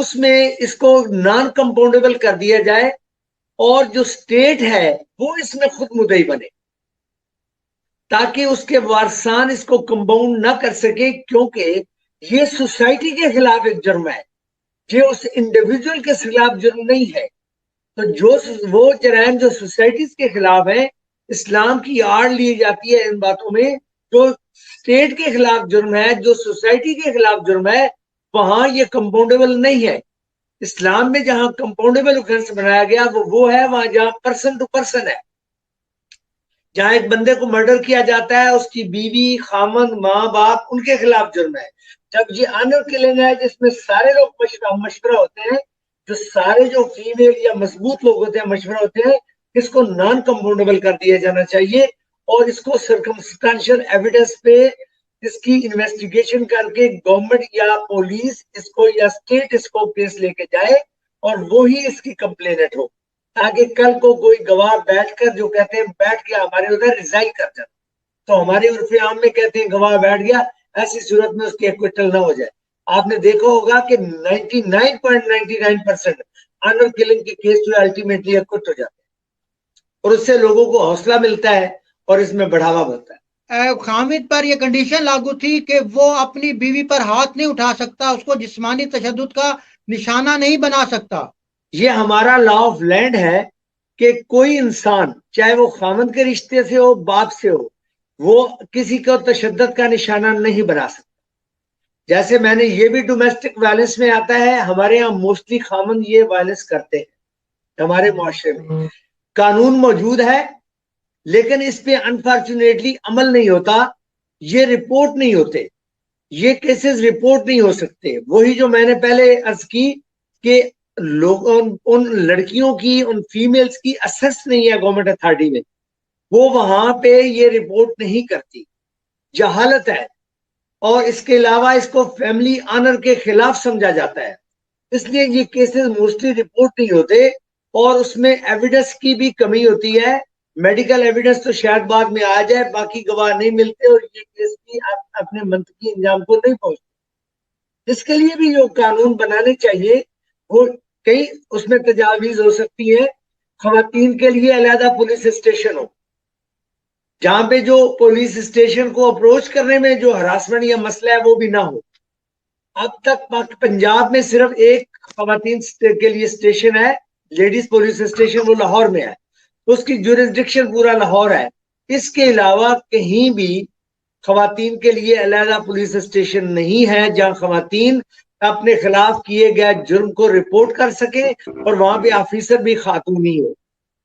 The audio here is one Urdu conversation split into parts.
اس میں اس کو نان کمپاؤنڈیبل کر دیا جائے اور جو اسٹیٹ ہے وہ اس میں خود مدعی بنے، تاکہ اس کے وارثان اس کو کمپاؤنڈ نہ کر سکے، کیونکہ یہ سوسائٹی کے خلاف ایک جرم ہے، یہ اس انڈیویجول کے خلاف جرم نہیں ہے۔ تو جو وہ جرائم جو سوسائٹیز کے خلاف ہیں، اسلام کی آڑ لی جاتی ہے ان باتوں میں، جو اسٹیٹ کے خلاف جرم ہے، جو سوسائٹی کے خلاف جرم ہے، وہاں یہ کمپاؤنڈیبل نہیں ہے۔ اسلام میں جہاں کمپاؤنڈیبل اوفینس بنایا گیا وہ ہے وہاں جہاں پرسن ٹو پرسن ہے، جہاں ایک بندے کو مرڈر کیا جاتا ہے، اس کی بیوی، خامند، ماں باپ، ان کے خلاف جرم ہے۔ جب یہ آنر کلنگ ہے جس میں سارے لوگ مشورہ ہوتے ہیں، جو سارے جو فیمیل یا مضبوط لوگ ہوتے ہیں مشورہ ہوتے ہیں، اس کو نان کمپاؤنڈیبل کر دیا جانا چاہیے، اور اس کو سرکمسٹانشل ایویڈنس پہ اس کی انویسٹیگیشن کر کے گورنمنٹ یا پولیس اس کو یا اسٹیٹ اس کو کیس لے کے جائے اور وہی اس کی کمپلینٹ ہو، تاکہ کل کو کوئی گواہ بیٹھ کر جو کہتے ہیں بیٹھ گیا ہمارے ادھر ریزائن کر جاتا، تو ہمارے عرف عام میں کہتے ہیں گواہ بیٹھ گیا، ایسی صورت میں اس کی ایکویٹل نہ ہو جائے۔ آپ نے دیکھا ہوگا کہ 99.99% آنر کلنگ کے کیس جو الٹیمیٹلی ایکوٹ ہو جاتے ہیں، اور اس سے لوگوں کو حوصلہ ملتا ہے اور اس میں بڑھاوا بڑھتا ہے۔ خامد پر یہ کنڈیشن لاگو تھی کہ وہ اپنی بیوی پر ہاتھ نہیں اٹھا سکتا، اس کو جسمانی تشدد کا نشانہ نہیں بنا سکتا۔ یہ ہمارا لا آف لینڈ ہے کہ کوئی انسان چاہے وہ خامند کے رشتے سے ہو، باپ سے ہو، وہ کسی کو تشدد کا نشانہ نہیں بنا سکتا۔ جیسے میں نے یہ بھی ڈومیسٹک وائلنس میں آتا ہے، ہمارے یہاں موسٹلی خامند یہ وائلنس کرتے ہیں ہمارے معاشرے میں، قانون موجود ہے لیکن اس پہ انفارچونیٹلی عمل نہیں ہوتا، یہ رپورٹ نہیں ہوتے، یہ کیسز رپورٹ نہیں ہو سکتے۔ وہی جو میں نے پہلے عرض کی کہ لوگوں ان لڑکیوں کی، ان فیمیلز کی اسیس نہیں ہے گورنمنٹ اتھارٹی میں، وہ وہاں پہ یہ رپورٹ نہیں کرتی، جہالت ہے، اور اس کے علاوہ اس کو فیملی آنر کے خلاف سمجھا جاتا ہے، اس لیے یہ کیسز موسٹلی رپورٹ نہیں ہوتے، اور اس میں ایویڈنس کی بھی کمی ہوتی ہے۔ میڈیکل ایویڈنس تو شاید بعد میں آ جائے، باقی گواہ نہیں ملتے، اور یہ کیس بھی اپنے منطقی انجام کو نہیں پہنچتے۔ اس کے لیے بھی جو قانون بنانے چاہیے وہ کئی اس میں تجاویز ہو سکتی ہیں۔ خواتین کے لیے علیحدہ پولیس اسٹیشن ہو، جہاں پہ جو پولیس اسٹیشن کو اپروچ کرنے میں جو ہراسمنٹ یا مسئلہ ہے وہ بھی نہ ہو۔ اب تک پنجاب میں صرف ایک خواتین کے لیے اسٹیشن ہے، لیڈیز پولیس اسٹیشن، وہ لاہور میں ہے، اس کی جورسڈکشن پورا لاہور ہے۔ اس کے علاوہ کہیں بھی خواتین کے لیے علیحدہ پولیس اسٹیشن نہیں ہے جہاں خواتین اپنے خلاف کیے گئے جرم کو رپورٹ کر سکے، اور وہاں پہ آفیسر بھی خاتون ہی ہو۔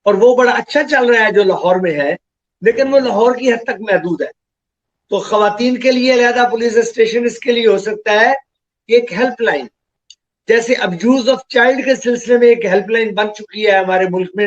اور وہ بڑا اچھا چل رہا ہے جو لاہور میں ہے، لیکن وہ لاہور کی حد تک محدود ہے۔ تو خواتین کے لیے علیحدہ پولیس اسٹیشن اس کے لیے ہو سکتا ہے ایک ہیلپ لائن، جیسے ابیوز آف چائلڈ کے سلسلے میں ایک ہیلپ لائن بن چکی ہے ہمارے ملک میں،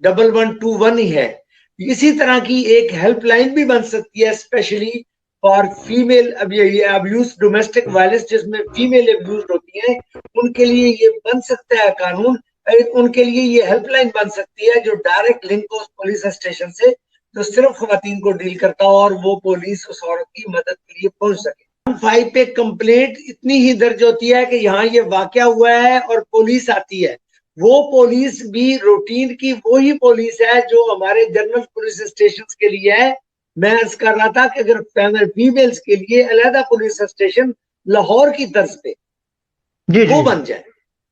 1121 ہی ہے۔ اسی طرح کی ایک ہیلپ لائن بھی بن سکتی ہے especially for female abuse, domestic violence جس میں فیمیل ابیوز ہوتی ہیں، ان کے لیے یہ بن سکتا ہے قانون، ان کے لیے یہ ہیلپ لائن بن سکتی ہے جو ڈائریکٹ لنک ہو پولیس اسٹیشن سے، جو صرف خواتین کو ڈیل کرتا ہو، اور وہ پولیس اس عورت کی مدد کے لیے پہنچ سکے۔ 5 پہ کمپلینٹ اتنی ہی درج ہوتی ہے کہ یہاں یہ واقعہ ہوا ہے اور پولیس آتی ہے، وہ پولیس بھی روٹین کی وہی پولیس ہے جو ہمارے جنرل پولیس اسٹیشن کے لیے ہے۔ میں عرض کر رہا تھا کہ اگر فیمیلز کے لیے علیحدہ پولیس اسٹیشن لاہور کی طرز پہ وہ بن جائے۔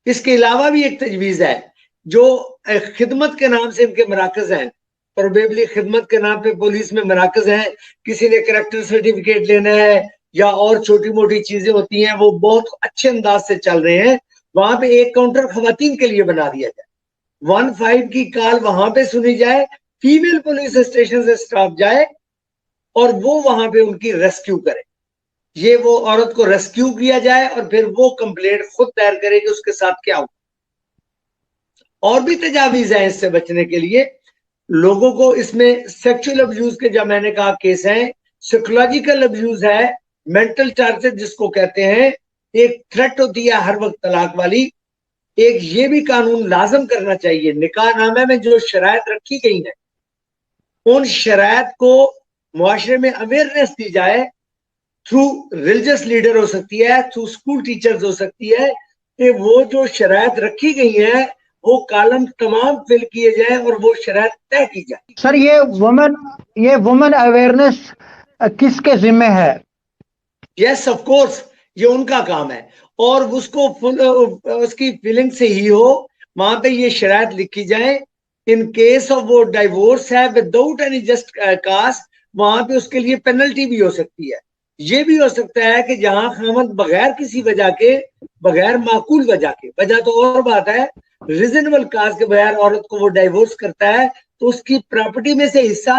اس کے علاوہ بھی ایک تجویز ہے، جو خدمت کے نام سے ان کے مراکز ہیں، پروبیبلی خدمت کے نام پہ پولیس میں مراکز ہیں، کسی نے کریکٹر سرٹیفکیٹ لینا ہے یا اور چھوٹی موٹی چیزیں ہوتی ہیں، وہ بہت اچھے انداز سے چل رہے ہیں، وہاں پہ ایک کاؤنٹر خواتین کے لیے بنا دیا جائے، 15 کی کال وہاں پہ سنی جائے، فیمیل پولیس اسٹیشن سے سٹاف جائے اور وہ وہاں پہ ان کی ریسکیو کرے، یہ وہ عورت کو ریسکیو کیا جائے اور پھر وہ کمپلینٹ خود دائر کرے کہ اس کے ساتھ کیا ہو۔ اور بھی تجاویز ہیں اس سے بچنے کے لیے لوگوں کو، اس میں سیکچول ابیوز کے جب میں نے کہا کیس ہیں، سائیکولوجیکل ابیوز ہے، مینٹل ٹارچر جس کو کہتے ہیں، ایک تھریٹ ہوتی ہے ہر وقت طلاق والی۔ ایک یہ بھی قانون لازم کرنا چاہیے، نکاح نامے میں جو شرائط رکھی گئی ہیں ان شرائط کو معاشرے میں اویئرنیس دی جائے تھرو ریلیجس لیڈر ہو سکتی ہے, تھرو اسکول ٹیچرز ہو سکتی ہے, کہ وہ جو شرائط رکھی گئی ہیں وہ کالم تمام فل کیے جائیں اور وہ شرائط طے کی جائے. سر یہ وومن اویئرنیس کس کے ذمہ ہے؟ یس آف کورس یہ ان کا کام ہے, اور اس کو اس کی فیلنگ سے ہی ہو وہاں پہ یہ شرائط لکھی جائیں. ان کیس آف وہ ڈائیورس ہے وداؤٹ اینی جسٹ کاز, وہاں پہ اس کے لیے پینلٹی بھی ہو سکتی ہے. یہ بھی ہو سکتا ہے کہ جہاں خاوند بغیر کسی وجہ کے, بغیر معقول وجہ کے, وجہ تو اور بات ہے, ریزنیبل کاز کے بغیر عورت کو وہ ڈائیورس کرتا ہے تو اس کی پراپرٹی میں سے حصہ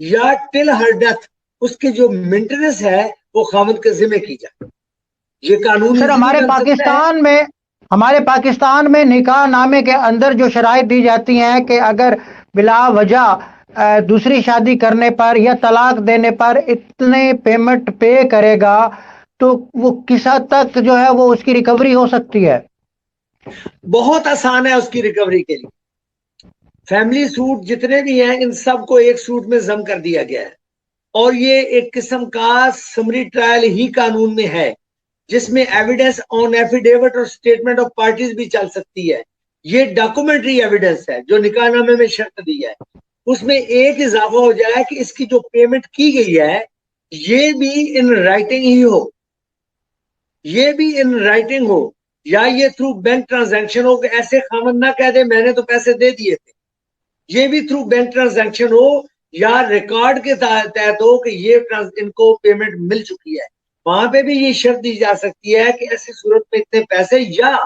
یا ٹل ہر ڈیتھ اس کی جو مینٹیننس ہے وہ خاوند کے ذمہ کی جائے. یہ قانون سر ہمارے پاکستان میں نکاح نامے کے اندر جو شرائط دی جاتی ہیں کہ اگر بلا وجہ دوسری شادی کرنے پر یا طلاق دینے پر اتنے پیمنٹ پے کرے گا تو وہ کس حد تک جو ہے وہ اس کی ریکوری ہو سکتی ہے؟ بہت آسان ہے اس کی ریکوری کے لیے. فیملی سوٹ جتنے بھی ہیں ان سب کو ایک سوٹ میں ضم کر دیا گیا ہے, اور یہ ایک قسم کا سمری ٹرائل ہی قانون میں ہے جس میں ایویڈنس آن ایفیڈیوٹ اور اسٹیٹمنٹ آف پارٹیز بھی چل سکتی ہے. یہ ڈاکومنٹری ایویڈنس ہے جو نکاح نامے میں شرط دی ہے. اس میں ایک اضافہ ہو جائے کہ اس کی جو پیمنٹ کی گئی ہے یہ بھی ان رائٹنگ ہی ہو, یہ بھی ان رائٹنگ ہو, یا یہ تھرو بینک ٹرانزیکشن ہو کہ ایسے خامد نہ کہہ دے میں نے تو پیسے دے دیے تھے. یہ بھی تھرو بینک ٹرانزیکشن ہو یا ریکارڈ کے تحت ہو کہ یہ ان کو پیمنٹ مل چکی ہے. وہاں پہ بھی یہ شرط دی جا سکتی ہے کہ ایسی صورت میں اتنے پیسے, یا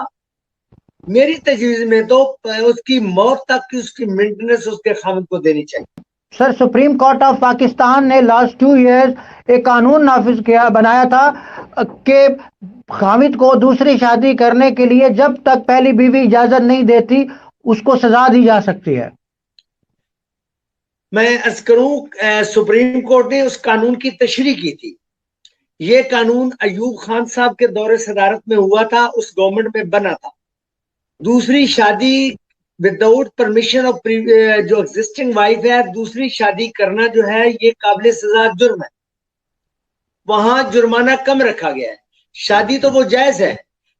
میری تجویز میں تو اس کی موت تک کی اس کی مینٹیننس اس کے خاوند کو دینی چاہیے. سر سپریم کورٹ آف پاکستان نے لاسٹ 2 ایئرز ایک قانون نافذ بنایا تھا کہ خاوند کو دوسری شادی کرنے کے لیے جب تک پہلی بیوی اجازت نہیں دیتی اس کو سزا دی جا سکتی ہے. میں عرض کروں سپریم کورٹ نے اس قانون کی تشریح کی تھی. یہ قانون ایوب خان صاحب کے دور صدارت میں ہوا تھا, اس گورنمنٹ میں بنا تھا. دوسری شادی وداؤٹ پرمیشن آف جو ایگزسٹنگ وائف ہے, دوسری شادی کرنا جو ہے یہ قابل سزا جرم ہے. وہاں جرمانہ کم رکھا گیا ہے. شادی تو وہ جائز ہے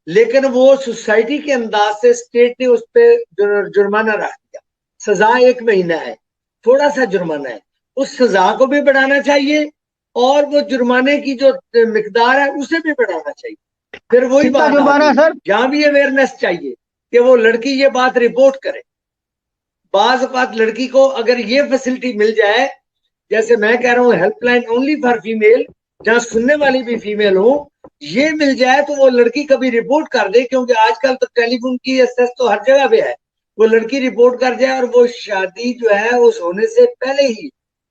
لیکن وہ سوسائٹی کے انداز سے اسٹیٹ نے اس پہ جرمانہ رکھ دیا. سزا 1 مہینہ ہے, تھوڑا سا جرمانہ ہے. اس سزا کو بھی بڑھانا چاہیے اور وہ جرمانے کی جو مقدار ہے اسے بھی بڑھانا چاہیے. پھر وہی بات آتی ہے, جہاں بھی اویئرنیس چاہیے کہ وہ لڑکی یہ بات رپورٹ کرے. بعض اوقات لڑکی کو اگر یہ فیسلٹی مل جائے, جیسے میں کہہ رہا ہوں help line only for female, جہاں سننے والی بھی فیمیل ہو, یہ مل جائے تو وہ لڑکی کبھی رپورٹ کر دے, کیونکہ آج کل تو ٹیلی فون کی ایکسس تو ہر جگہ پہ ہے. وہ لڑکی رپورٹ کر جائے اور وہ شادی جو ہے اس ہونے سے پہلے ہی,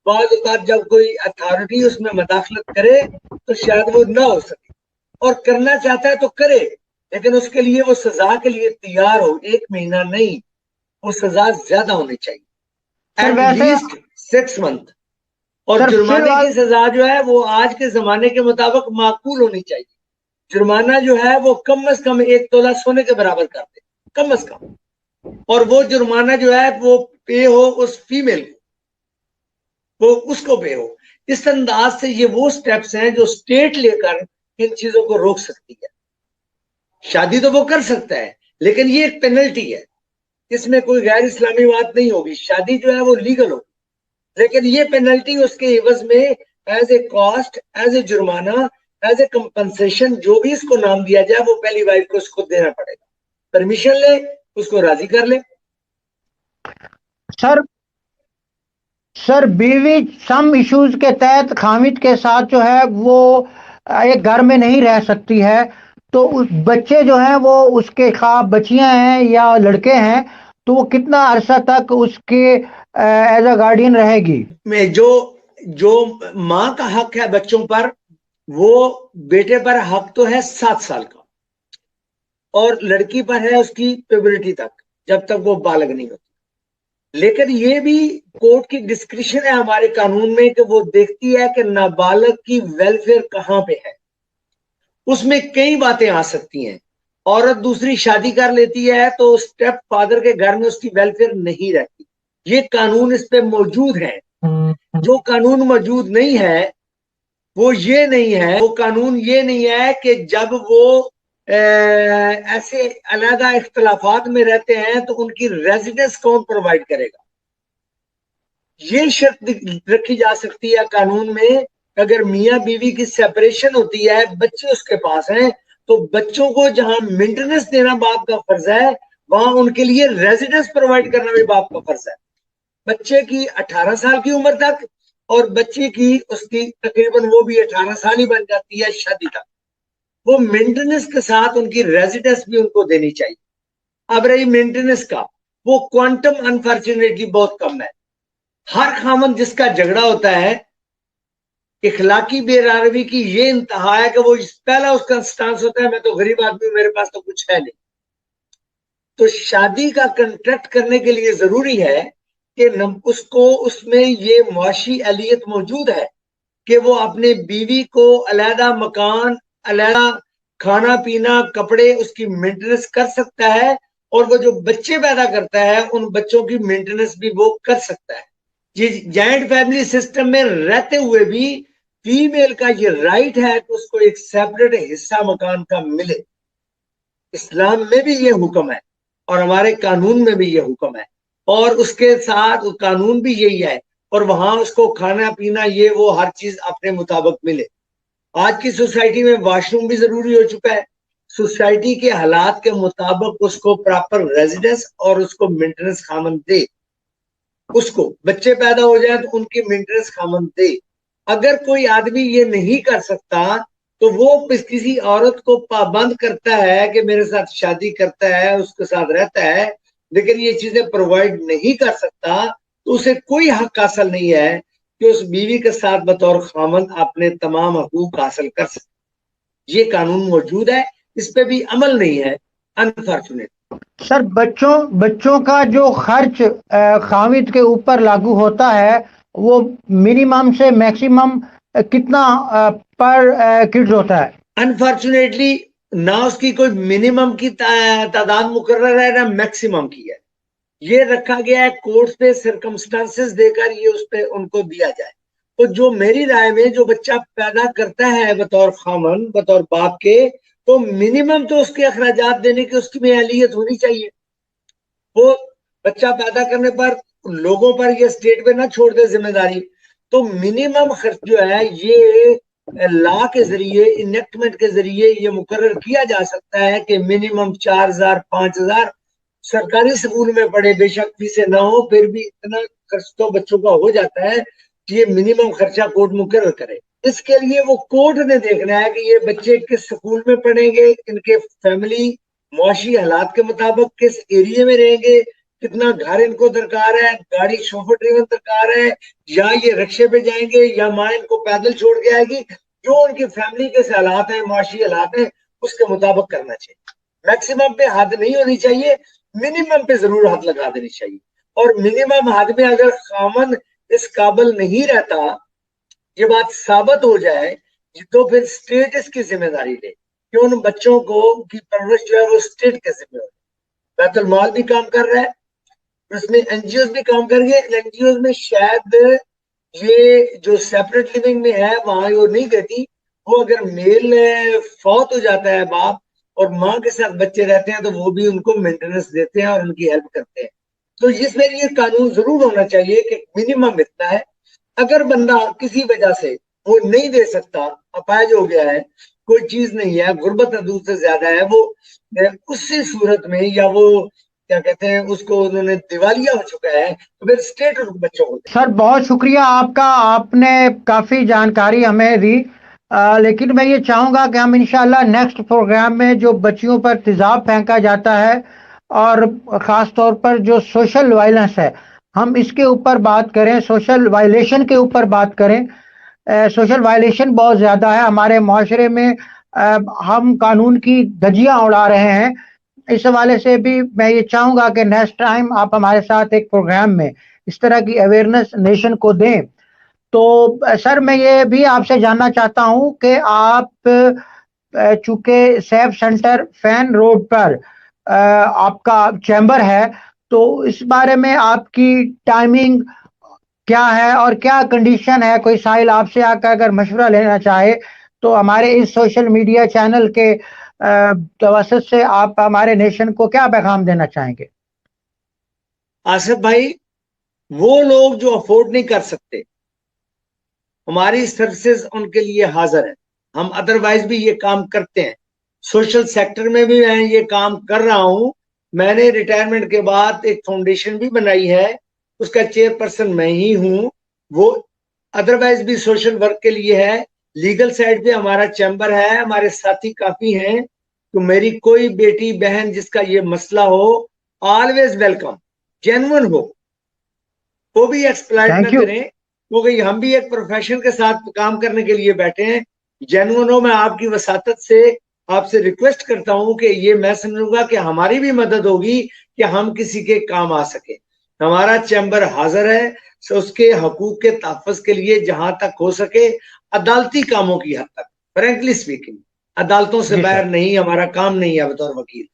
بعض اوقات جب کوئی اتھارٹی اس میں مداخلت کرے تو شاید وہ نہ ہو سکے, اور کرنا چاہتا ہے تو کرے, لیکن اس کے لیے وہ سزا کے لیے تیار ہو. 1 مہینہ نہیں, وہ سزا زیادہ ہونی چاہیے, ایٹ لیسٹ 6 منتھ. اور جرمانے کی سزا جو ہے وہ آج کے زمانے کے مطابق معقول ہونی چاہیے. جرمانہ جو ہے وہ کم از کم 1 تولہ سونے کے برابر کر دے, کم از کم. اور وہ جرمانہ جو ہے وہ پے ہو اس فیمیل کو, وہ اس کو پے ہو. اس انداز سے یہ وہ سٹیپس ہیں جو سٹیٹ لے کر ان چیزوں کو روک سکتی ہے. شادی تو وہ کر سکتا ہے لیکن یہ ایک پینلٹی ہے, اس میں کوئی غیر اسلامی بات نہیں ہوگی. شادی جو ہے وہ لیگل ہوگی لیکن یہ پینلٹی اس کے عوض میں as a cost, as a جرمانہ, ایز اے کمپنسیشن, جو بھی اس کو نام دیا جائے وہ پہلی وائف کو اس کو دینا پڑے گا. پرمیشن لے, اس کو راضی کر لے. سر بیوی سم ایشوز کے تحت خاوند کے ساتھ جو ہے وہ ایک گھر میں نہیں رہ سکتی ہے, تو بچے جو ہیں وہ اس کے خواہ بچیاں ہیں یا لڑکے ہیں تو وہ کتنا عرصہ تک اس کے ایز اے گارڈین رہے گی؟ میں جو ماں کا حق ہے بچوں پر, وہ بیٹے پر حق تو ہے 7 سال کا, اور لڑکی پر ہے اس کی پیوبرٹی تک, جب تک وہ بالغ نہیں ہوتی. لیکن یہ بھی کورٹ کی ڈسکریشن ہے ہمارے قانون میں کہ وہ دیکھتی ہے کہ نابالغ کی ویلفیئر کہاں پہ ہے. اس میں کئی باتیں آ سکتی ہیں. عورت دوسری شادی کر لیتی ہے تو اسٹیپ فادر کے گھر میں اس کی ویلفیئر نہیں رہتی. یہ قانون اس پہ موجود ہے. جو قانون موجود نہیں ہے وہ یہ نہیں ہے، وہ قانون یہ نہیں ہے کہ جب وہ ایسے علیحدہ اختلافات میں رہتے ہیں تو ان کی ریزیڈنس کون پرووائڈ کرے گا. یہ شرط رکھی جا سکتی ہے قانون میں، اگر میاں بیوی کی سیپریشن ہوتی ہے، بچے اس کے پاس ہیں، تو بچوں کو جہاں مینٹیننس دینا باپ کا فرض ہے، وہاں ان کے لیے ریزیڈنس پرووائڈ کرنا بھی باپ کا فرض ہے. بچے کی 18 سال کی عمر تک اور بچی کی اس کی تقریباً وہ بھی 18 سال ہی بن جاتی ہے شادی تک، وہ مینٹیننس کے ساتھ ان کی ریزیڈنس بھی ان کو دینی چاہیے. اب رہی مینٹیننس کا، وہ کوانٹم انفارچونیٹلی بہت کم ہے. ہر خامن جس کا جھگڑا ہوتا ہے، اخلاقی بے راروی کی یہ انتہا ہے کہ وہ پہلا اس کا سٹانس ہوتا ہے میں تو غریب آدمی ہوں، میرے پاس تو کچھ ہے نہیں. تو شادی کا کنٹریکٹ کرنے کے لیے ضروری ہے کہ اس میں یہ معاشی اہلیت موجود ہے کہ وہ اپنے بیوی کو علیحدہ مکان، علیحدہ کھانا پینا، کپڑے، اس کی مینٹیننس کر سکتا ہے، اور وہ جو بچے پیدا کرتا ہے ان بچوں کی مینٹیننس بھی وہ کر سکتا ہے. جوائنٹ فیملی سسٹم میں رہتے ہوئے بھی فیمیل کا یہ رائٹ ہے کہ اس کو ایک سیپریٹ حصہ مکان کا ملے. اسلام میں بھی یہ حکم ہے اور ہمارے قانون میں بھی یہ حکم ہے، اور اس کے ساتھ قانون بھی یہی ہے، اور وہاں اس کو کھانا پینا یہ وہ ہر چیز اپنے مطابق ملے. آج کی سوسائٹی میں واش روم بھی ضروری ہو چکا ہے. سوسائٹی کے حالات کے مطابق اس کو پراپر ریزیڈنس اور اس کو مینٹیننس خامن دے. اس کو بچے پیدا ہو جائے تو ان کی مینٹیننس خامن دے. اگر کوئی آدمی یہ نہیں کر سکتا تو وہ کسی عورت کو پابند کرتا ہے کہ میرے ساتھ شادی کرتا ہے، اس کے ساتھ رہتا ہے، لیکن یہ چیزیں پرووائڈ نہیں کر سکتا، تو اسے کوئی حق حاصل نہیں ہے کہ اس بیوی کے ساتھ بطور خامند اپنے تمام حقوق حاصل کر سکے. یہ قانون موجود ہے، اس پہ بھی عمل نہیں ہے انفارچونیٹ. سر بچوں کا جو خرچ خاوند کے اوپر لاگو ہوتا ہے وہ منیمم سے میکسیمم کتنا پر کڈز ہوتا ہے؟ انفارچونیٹلی نہ اس کی کوئی منیمم کی تعداد مقرر ہے نہ میکسیمم کی ہے. یہ رکھا گیا ہے کورٹ پہ سرکمسٹانسز دے کر یہ اس پہ ان کو دیا جائے. تو جو میری رائے میں جو بچہ پیدا کرتا ہے بطور خامن، بطور باپ کے، تو منیمم تو اس کے اخراجات دینے کی اس کی میں اہلیت ہونی چاہیے. وہ بچہ پیدا کرنے پر لوگوں پر یہ اسٹیٹ پہ نہ چھوڑ دے ذمہ داری. تو منیمم خرچ جو ہے یہ لا کے ذریعے، انیکٹمنٹ کے ذریعے یہ مقرر کیا جا سکتا ہے کہ منیمم 4000 5000 سرکاری اسکول میں پڑھے، بے شک فیسیں نہ ہو، پھر بھی اتنا خرچ تو بچوں کا ہو جاتا ہے کہ یہ منیمم خرچہ کورٹ مقرر کرے. اس کے لیے وہ کورٹ نے دیکھنا ہے کہ یہ بچے کس اسکول میں پڑھیں گے، ان کے فیملی معاشی حالات کے مطابق کس ایریے میں رہیں گے، کتنا گھر ان کو درکار ہے، گاڑی شوفر ڈریون درکار ہے، یا یہ رکشے پہ جائیں گے، یا ماں ان کو پیدل چھوڑ کے آئے گی. جو ان کی فیملی کے حالات ہیں، معاشی حالات ہیں، اس کے مطابق کرنا چاہیے. میکسیمم پہ حد نہیں ہونی چاہیے، منیمم پہ ضرور حد لگا دینی چاہیے. اور منیمم حد میں اگر خامن اس قابل نہیں رہتا، یہ بات ثابت ہو جائے، تو پھر اسٹیٹ اس کی ذمہ داری لے کہ ان بچوں کو کی پرورش جو ہے وہ اسٹیٹ کے ذمہ ہو. بیت المال بھی کام کر رہا ہے، اس میں این جی اوز بھی کام کر گئے. این جی اوز میں شاید یہ جو سیپریٹ لیونگ میں ہے وہاں وہ نہیں کہتی، وہ اگر میل فوت ہو جاتا ہے باپ اور ماں کے ساتھ بچے رہتے ہیں تو وہ بھی ان کو مینٹیننس دیتے ہیں اور ان کی ہیلپ کرتے ہیں. تو اس میں یہ قانون ضرور ہونا چاہیے کہ منیمم اتنا ہے. اگر بندہ کسی وجہ سے وہ نہیں دے سکتا، اپاہج ہو گیا ہے، کوئی چیز نہیں ہے، غربت حدود سے زیادہ ہے، وہ اسی صورت میں، یا وہ کیا کہتے ہیں اس کو انہوں نے دیوالیہ ہو چکا ہے، تو پھر اسٹیٹ ان بچوں کو دے. سر بہت شکریہ آپ کا، آپ نے کافی جانکاری ہمیں دی، لیکن میں یہ چاہوں گا کہ ہم انشاءاللہ نیکسٹ پروگرام میں جو بچیوں پر تیزاب پھینکا جاتا ہے اور خاص طور پر جو سوشل وائلنس ہے، ہم اس کے اوپر بات کریں، سوشل وائلیشن کے اوپر بات کریں. سوشل وائلیشن بہت زیادہ ہے ہمارے معاشرے میں، ہم قانون کی دھجیاں اڑا رہے ہیں. اس حوالے سے بھی میں یہ چاہوں گا کہ نیکسٹ ٹائم آپ ہمارے ساتھ ایک پروگرام میں اس طرح کی اویئرنیس نیشن کو دیں. تو سر میں یہ بھی آپ سے جاننا چاہتا ہوں کہ آپ چونکہ سیف سینٹر فین روڈ پر آپ کا چیمبر ہے، تو اس بارے میں آپ کی ٹائمنگ کیا ہے اور کیا کنڈیشن ہے؟ کوئی سائل آپ سے آ کر اگر مشورہ لینا چاہے تو ہمارے اس سوشل میڈیا چینل کے توسط سے آپ ہمارے نیشن کو کیا پیغام دینا چاہیں گے؟ آصف بھائی، وہ لوگ جو افورڈ نہیں کر سکتے، ہماری سروسز ان کے لیے حاضر ہے. ہم ادروائز بھی یہ کام کرتے ہیں. سوشل سیکٹر میں بھی میں یہ کام کر رہا ہوں. میں نے ریٹائرمنٹ کے بعد ایک فاؤنڈیشن بھی بنائی ہے، اس کا چیئر پرسن میں ہی ہوں. وہ ادروائز بھی سوشل ورک کے لیے ہے. لیگل سائڈ پہ ہمارا چیمبر ہے، ہمارے ساتھی کافی ہیں. تو میری کوئی بیٹی بہن جس کا یہ مسئلہ ہو، آلویز ویلکم. جینون ہو، وہ بھی ایکسپلائٹ نہ تھینک یو. کریں، کیونکہ ہم بھی ایک پروفیشن کے ساتھ کام کرنے کے لیے بیٹھے ہیں. جینون ہو. میں آپ کی وساطت سے آپ سے ریکویسٹ کرتا ہوں کہ یہ میں سمجھوں گا کہ ہماری بھی مدد ہوگی کہ ہم کسی کے کام آ سکے. ہمارا چیمبر حاضر ہے اس کے حقوق کے تحفظ کے لیے، جہاں تک ہو سکے عدالتی کاموں کی حد تک. فرینکلی اسپیکنگ، عدالتوں سے جی باہر سر. نہیں، ہمارا کام نہیں ہے بطور وکیل.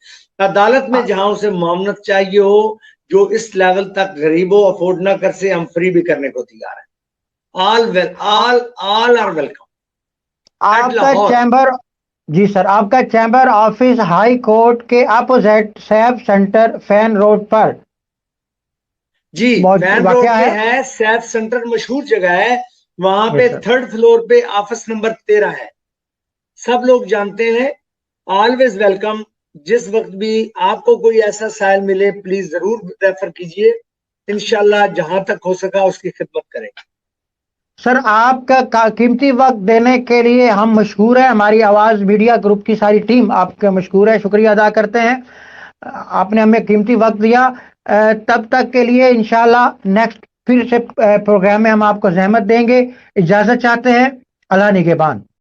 عدالت میں جہاں اسے معاونت چاہیے ہو، جو اس لیول تک غریبوں افورڈ نہ کر سے، ہم فری بھی کرنے کو تیار ہیں. All are welcome. آپ کا چیمبر، جی سر، آپ کا چیمبر آفس ہائی کورٹ کے opposite safe centre fan road پر جی فین روڈ واقع پہ ہے. ہے. سیف سینٹر مشہور جگہ ہے. وہاں پہ یس سر. 3rd فلور پہ آفس نمبر 13 ہے. سب لوگ جانتے ہیں. Always welcome. جس وقت بھی آپ کو کوئی ایسا سائل ملے، پلیز ضرور ریفر کیجئے. انشاءاللہ جہاں تک ہو سکا اس کی خدمت کریں. سر، آپ کا قیمتی وقت دینے کے لیے ہم مشکور ہیں. ہماری آواز میڈیا گروپ کی ساری ٹیم آپ کا مشکور ہے، شکریہ ادا کرتے ہیں. آپ نے ہمیں قیمتی وقت دیا. تب تک کے لیے انشاءاللہ نیکسٹ پھر سے پروگرام میں ہم آپ کو زحمت دیں گے. اجازت چاہتے ہیں. اللہ نگہبان.